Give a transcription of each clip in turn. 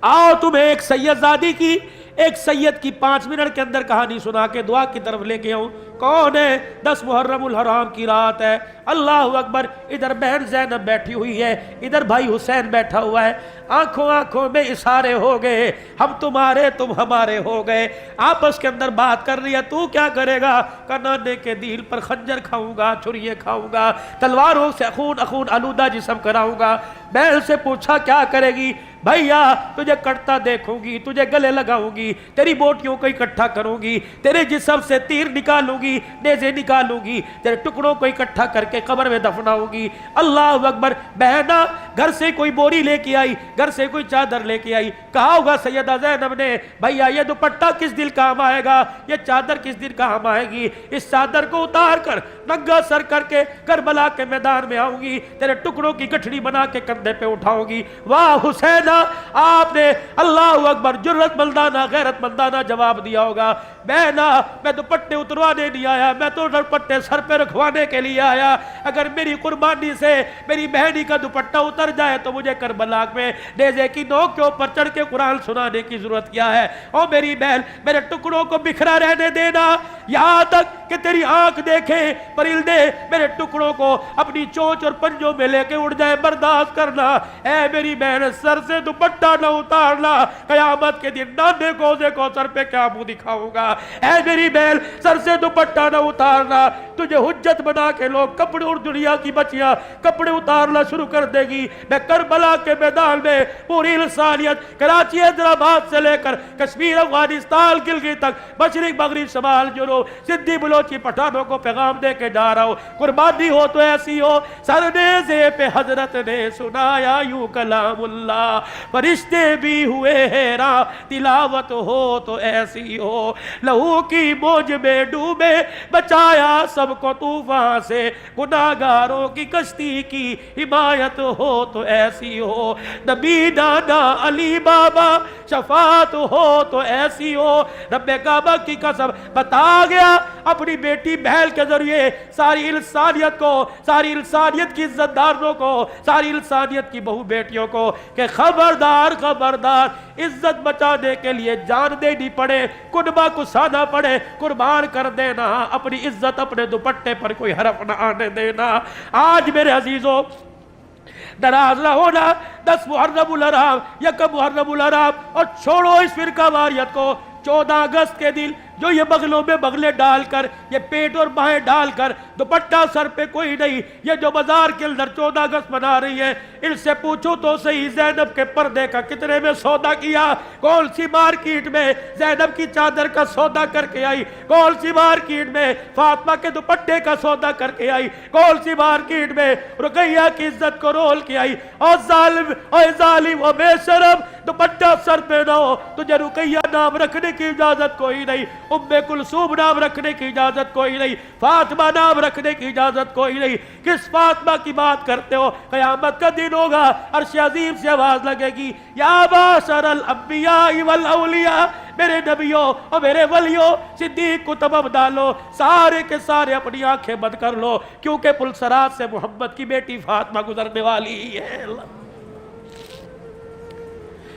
आओ तुम्हें एक सैयदजादी की, एक सैयद की 5 मिनट के अंदर कहानी सुना के दुआ की तरफ लेके आऊं। कौन है? 10 मुहर्रमुल हराम की रात है। अल्लाह अकबर। इधर बहन ज़ैनब बैठी हुई है, इधर भाई हुसैन बैठा हुआ है। आंखों आंखों में इशारे हो गए, हम तुम्हारे तुम हमारे हो गए। आपस के अंदर बात कर रही है, तू क्या करेगा? कनाने के दिल पर खंजर खाऊंगा, छुरिये खाऊंगा, तलवारों से खून अखून आलूदा जिस्म कराऊंगा। बहन से पूछा क्या करेगी? भैया तुझे कटता देखूंगी, तुझे गले लगाऊंगी, तेरी बोटियों को इकट्ठा करूंगी, तेरे जिस्म से तीर निकालूंगी, नेज़े निकालूंगी, तेरे टुकड़ों को इकट्ठा करके कब्र में दफनाऊंगी। अल्लाह अकबर। बहना घर से कोई बोरी लेके आई, घर से कोई चादर लेके आई। कहा होगा सैयदा ज़ैनब ने, भैया ये दुपट्टा किस दिन काम आएगा, ये चादर किस दिन काम आएगी? इस चादर को उतार कर नंगा सर करके करबला के मैदान में आऊंगी, तेरे टुकड़ों की गठड़ी बना के कंधे पे उठाऊंगी। वाह हुसैन, आपने अल्लाह अकबर जुर्रतमंदाना गैरतमंदाना जवाब दिया होगा। बहना मैं दुपट्टे उतरवाने नहीं आया, मैं तो दुपट्टे सर पे रखवाने के लिए आया। अगर मेरी कुर्बानी से मेरी बहनी का दुपट्टा उतर जाए तो मुझे करबला में नेज़े की नोक के ऊपर चढ़ के कुरान सुनाने की जरूरत क्या है? ओ मेरी बहन, मेरे टुकड़ों को बिखरा रहने देना, यहां तक कि तेरी आंख देखे परिंदे मेरे टुकड़ों को अपनी चोंच और पंजों में लेके उड़ जाए, बर्दाश्त करना। ऐ मेरी बहन, सर से दुपट्टा न उतारना, कयामत के दिन नाने कोसे को सर पे क्या मुंह दिखाऊंगा। ऐ मेरी बहन, सर से दुपट्टा न उतारना, तुझे हुज्जत बना के लोग कपड़े और दुनिया की बच्चियां कपड़े उतारना शुरू कर देगी। मैं करबला के मैदान में पूरी इंसानियत, कराची हैदराबाद से लेकर कश्मीर अफगानिस्तान गिलगित तक, मशरिक मगरिब शमाल जुनूब सिंधी बलोची पठानों को पैगाम दे के जा रहा हूं। कुर्बानी हो तो ऐसी हो, सरनेज़े पे हजरत ने सुनाया यूं कलामुल्लाह, फरिश्ते भी हुए हैरान, तिलावत हो तो ऐसी हो। लहू की मौज में डूबे, बचाया सबको तूफान से, गुनाहगारों की कश्ती की हिमायत हो तो ऐसी हो। नबी नाना अली बाबा शफात हो तो ऐसी हो। रब्बे काबा की कसम बता गया अपनी बेटी बहल के जरिए सारी इंसानियत को, सारी इंसानियत की इज्जतदारों को, सारी इंसानियत की बहु बेटियों को कि खबरदार खबरदार, इज्जत बचाने के लिए जान देनी पड़े, कुर्बा कुसाना पड़े, कुर्बान कर देना, अपनी इज्जत अपने दुपट्टे पर कोई हरफ न आने देना। आज मेरे अजीजों नाराज ना होना, 10 मुहर्रमुल हराम, 1 मुहर्रमुल हराम, और छोड़ो इस फिरका वारियत को। 14 अगस्त के दिन जो ये बगलों में बगले डालकर, ये पेट और बाहें डालकर, दुपट्टा सर पे कोई नहीं, ये जो बाजार के अंदर 14 अगस्त मना रही है, इनसे पूछो तो सही ज़ैनब के पर्दे का कितने में सौदा किया? कौन सी मार्केट में ज़ैनब की चादर का सौदा करके आई? कौन सी मार्केट में फातिमा के दुपट्टे का सौदा करके आई? कौन सी मार्केट में रुकैया की इज्जत को रोल के आई? और जालिम और जालिम और बेशरम, दुपट्टा सर पे ना हो, तुझे रुकैया नाम रखने की इजाजत कोई नहीं, उम्मे कुलसूम नाम रखने की इजाजत कोई नहीं, फातिमा नाम रखने की इजाजत कोई नहीं। किस फातिमा की बात करते हो? कयामत का दिन होगा, अर्श अजीम से आवाज लगेगी, या बाशरल अंबिया वल औलिया, मेरे नबियों और मेरे वलियों, सिद्दीक को तमाम डालो, सारे के सारे अपनी आंखें बंद कर लो, क्योंकि पुलसरात से मोहम्मद की बेटी फातिमा गुजरने वाली है।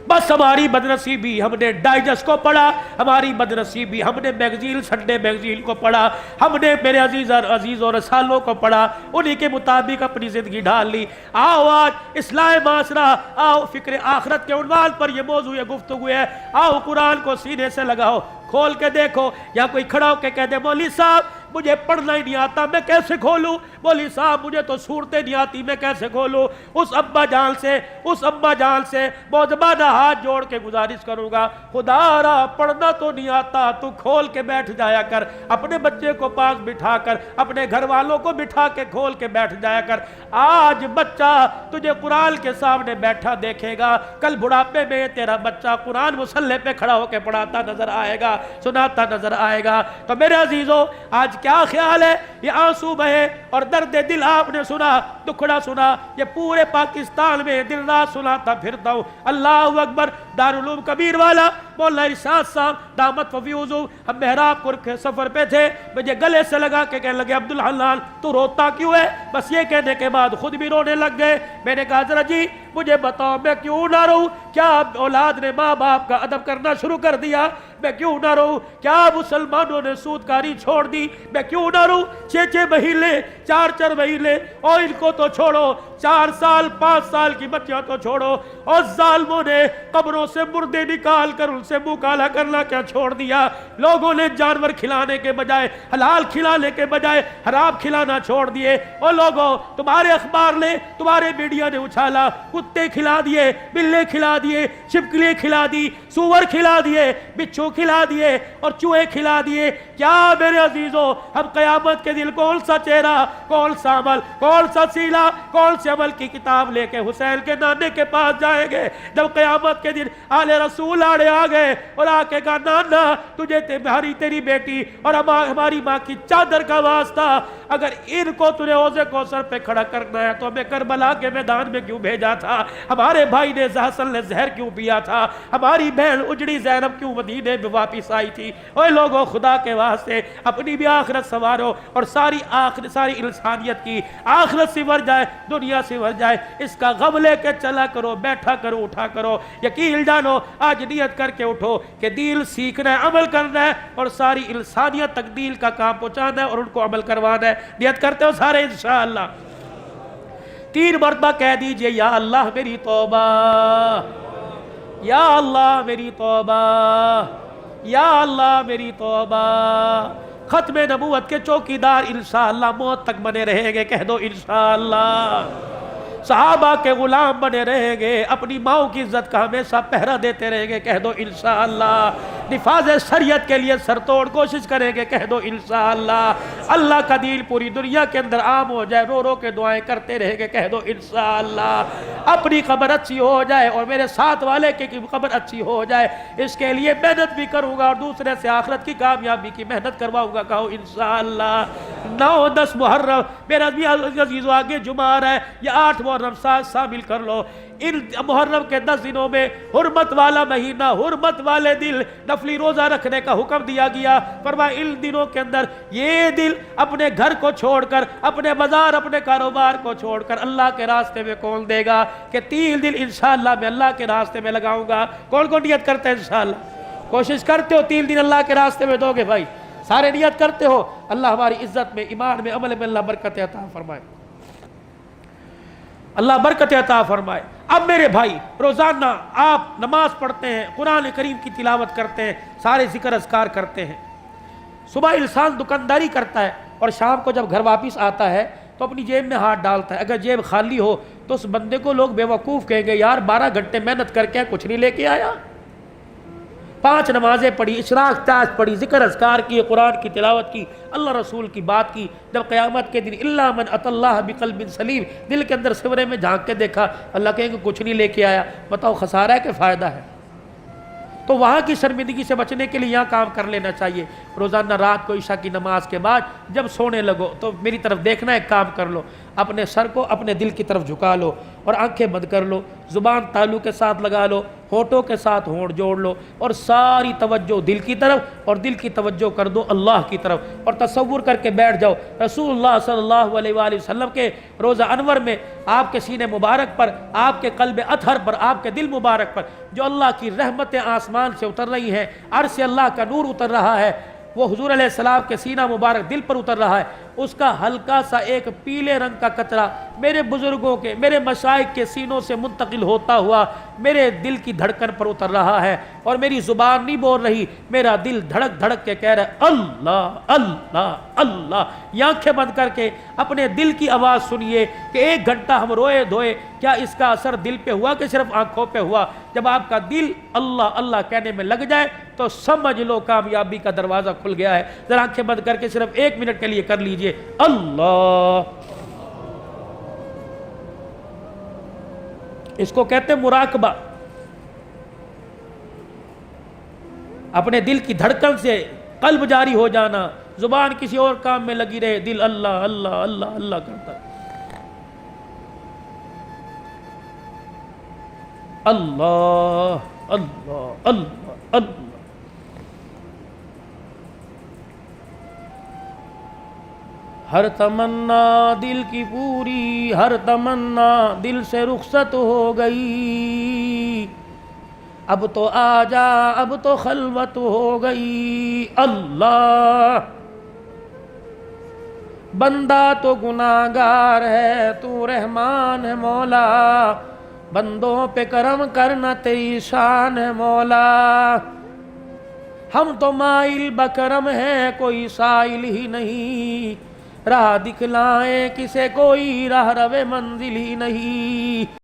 बस हमारी बदनसीबी, हमने डाइजेस्ट को पढ़ा, हमारी बदनसीबी, हमने मैगजीन, संडे मैगजीन को पढ़ा, हमने मेरे अजीज और रसालों को पढ़ा, उन्हीं के मुताबिक अपनी जिंदगी ढाल ली। आओ आज इस्लाम माशरा, आओ फिक्र आखरत के उन्वान पर यह मौजू है, गुफ्तगू है, आओ कुरान को सीने से लगाओ, खोल के देखो। या कोई खड़ा होकर कह दे मौलवी साहब मुझे पढ़ना ही नहीं आता, मैं कैसे खोलूं? मौलवी साहब मुझे तो सूरतें नहीं आती, मैं कैसे खोलूं? उस अब्बा जान से मौजबाना हाथ जोड़ के गुजारिश करूंगा, खुदारा पढ़ना तो नहीं आता, तू खोल के बैठ जाया कर, अपने बच्चे को पास बिठा कर, अपने घर वालों को बिठा के खोल के बैठ जाया कर। आज बच्चा तुझे कुरान के सामने बैठा देखेगा, कल बुढ़ापे में तेरा बच्चा कुरान मुसल्ले पे खड़ा होकर पढ़ाता नजर आएगा, सुनाता नजर आएगा। तो मेरे अजीजों, आज क्या ख्याल है? ये आंसू बहे और दर्द दिल आपने सुना, दुखड़ा सुना, ये पूरे पाकिस्तान में दिन रात सुनाता फिरता हूं। अल्लाह अकबर। दारुल उलूम कबीर वाला मौला इरशाद साहब दामत वफ़ीउज़ू, हम मेहराब के सफ़र पे थे, मुझे गले से लगा के कहने लगे अब्दुल हलाल तू रोता क्यों है? बस ये कहने के बाद खुद भी रोने लग गए। मैंने कहा जरा जी मुझे बताओ मैं क्यों ना रहूं? क्या औलाद ने माँ बाप का अदब करना शुरू कर दिया? मैं क्यों ना रहूं? क्या मुसलमानों ने सूदकारी छोड़ दी? मैं क्यों ना रहूं? 6-6 महीने 4-4 महीने, और इनको तो छोड़ो, 4 साल 5 साल की बच्चियां तो छोड़ो, और जालिमों ने कब्रों से मुर्दे निकाल कर उनसे मुंह काला करना क्या छोड़ दिया? लोगों ने जानवर खिलाने के बजाय, हलाल खिलाने के बजाय हराम खिलाना छोड़ दिए। और लोगों तुम्हारे अखबार ने, तुम्हारे मीडिया ने उछाला, कुत्ते खिला दिए, बिल्ले खिला दिए, छिपकली खिला दी, सूअर खिला दिए, बिच्छू खिला दिए और चूहे खिला दिए। क्या मेरे अजीजों, हम कयामत के दिन कौन सा चेहरा, कौन सा अमल, कौन सा सीला, कौन से अमल की किताब लेके हुसैन के नाने के पास जाएंगे? जब कयामत के दिन आले रसूल आड़े आ गए और आके कहा नाना तुझे तुम्हारी तेरी बेटी और हमारी माँ की चादर का वास्ता, अगर इनको तूने ओज़े कौसर पे खड़ा करना है तो हमें करबला के मैदान में क्यों भेजा था? हमारे भाई ने हसन ने जहर क्यों पिया था? हमारी बहन उजड़ी ज़ैनब क्यों मदीने में वापिस आई थी? ओए लोगों, खुदा के वास्ते अपनी भी आखिरत संवारो और सारी इंसानियत की आखिरत सिवर जाए, दुनिया सिवर जाए, इसका गम लेके चला करो, बैठा करो, उठा करो। यकीन जानो आज नियत करके उठो कि दीन सीखना है, अमल करना है और सारी इंसानियत तक दीन का काम पहुंचाना है और उनको अमल करवाना है। नियत करते हो सारे इंशाअल्लाह? 3 मरतबा कह दीजिए या अल्लाह मेरी तौबा, या अल्लाह मेरी तौबा, या अल्लाह मेरी तौबा। खत्म नबूवत के चौकीदार इंशाअल्लाह मौत तक बने रहेंगे, कह दो इंशाअल्लाह। सहाबा के गुलाम बने रहेंगे, अपनी माओ की इज्जत का हमेशा पहरा देते रहेंगे, कह दो इंशाअल्लाह। निफाज शरीयत के लिए सरतोड़ कोशिश करेंगे, कह दो इंशाअल्लाह। अल्लाह का दीन पूरी दुनिया के अंदर आम हो जाए, रो रो के दुआएं करते रहेंगे, कह दो इंशाअल्लाह। अपनी खबर अच्छी हो जाए और मेरे साथ वाले की खबर अच्छी हो जाए, इसके लिए मेहनत भी करूंगा और दूसरे से आखिरत की कामयाबी की मेहनत करवाऊंगा, कहो इंशाअल्लाह। 9-10 मुहर्रम मेरा भी अजीज़ों आगे जुमा आ रहा है, या 8 मुहर्रम शामिल कर लो। इन मुहर्रम के 10 दिनों में हुर्मत वाला महीना, हुर्मत वाले दिल, नफली रोजा रखने का हुक्म दिया गया। फरमाया इन दिनों के अंदर ये दिल अपने घर को छोड़कर, अपने बाजार, अपने कारोबार को छोड़कर अल्लाह के रास्ते में कौन देगा कि 3 दिन इंशाअल्लाह मैं अल्लाह के रास्ते में लगाऊंगा? कौन कौन नियत करते हैं इंशाअल्लाह? कोशिश करते हो 3 दिन अल्लाह के रास्ते में दोगे? भाई सारे नियत करते हो? अल्लाह हमारी इज्जत में, ईमान में, अमल में अल्लाह बरकत अता फरमाए, अल्लाह बरकत अता फरमाए। अब मेरे भाई, रोज़ाना आप नमाज पढ़ते हैं, कुरान करीम की तिलावत करते हैं, सारे जिक्र अज़कार करते हैं। सुबह इंसान दुकानदारी करता है और शाम को जब घर वापस आता है तो अपनी जेब में हाथ डालता है। अगर जेब खाली हो तो उस बंदे को लोग बेवकूफ़ कहेंगे, यार 12 घंटे मेहनत करके कुछ नहीं लेके आया। 5 नमाजें पढ़ी, इशराक ताज पढ़ी, जिक्र अज़कार की, कुरान की तिलावत की, अल्लाह रसूल की बात की। जब क़यामत के दिन इल्ला मन अतल्लाह बिक़ल्बिन सलीम, दिल के अंदर सिवरे में झांक के देखा, अल्लाह कहेंगे कुछ नहीं लेके आया। बताओ खसारा है कि फ़ायदा है? तो वहाँ की शर्मिंदगी से बचने के लिए यहाँ काम कर लेना चाहिए। रोज़ाना रात को ईशा की नमाज के बाद जब सोने लगो तो मेरी तरफ देखना, एक काम कर लो, अपने सर को अपने दिल की तरफ झुका लो और आंखें बंद कर लो, ज़ुबान तालू के साथ लगा लो, होठों के साथ होंठ जोड़ लो और सारी तवज्जो दिल की तरफ और दिल की तवज्जो कर दो अल्लाह की तरफ और तसव्वुर करके बैठ जाओ रसूलुल्लाह सल्लल्लाहु अलैहि वसल्लम के रोज़ा अनवर में, आपके सीने मुबारक पर, आपके क़ल्ब अतहर पर, आपके दिल मुबारक पर जो अल्लाह की रहमतें आसमान से उतर रही हैं, अर्श से अल्लाह का नूर उतर रहा है, वो हुजूर अलैहिस्सलाम के सीना मुबारक दिल पर उतर रहा है। उसका हल्का सा एक पीले रंग का कतरा मेरे बुजुर्गों के, मेरे मशाइख के सीनों से मुंतकिल होता हुआ मेरे दिल की धड़कन पर उतर रहा है और मेरी ज़ुबान नहीं बोल रही, मेरा दिल धड़क धड़क के कह रहा है अल्लाह अल्लाह अल्लाह। आंखें बंद करके अपने दिल की आवाज़ सुनिए कि 1 घंटा हम रोए धोए, क्या इसका असर दिल पे हुआ कि सिर्फ आंखों पे हुआ? जब आपका दिल अल्लाह अल्लाह कहने में लग जाए तो समझ लो कामयाबी का दरवाज़ा खुल गया है। जरा आंखें बंद करके सिर्फ 1 मिनट के लिए कर लीजिए अल्लाह। इसको कहते हैं मुराकबा। अपने दिल की धड़कन से कल्ब जारी हो जाना, जुबान किसी और काम में लगी रहे, दिल अल्लाह अल्लाह अल्लाह अल्लाह करता है। अल्लाह अल्लाह अल्लाह ہر تمنا دل کی پوری، ہر تمنا دل سے رخصت ہو گئی، اب تو آ جا اب تو خلوت ہو گئی۔ اللہ بندہ تو گناہگار ہے، تو رحمان ہے مولا، بندوں پہ کرم کرنا تیری شان ہے مولا، ہم تو مائل بکرم ہیں کوئی سائل ہی نہیں، راہ دکھلائیں کسے کوئی راہ رو منزل ہی نہیں۔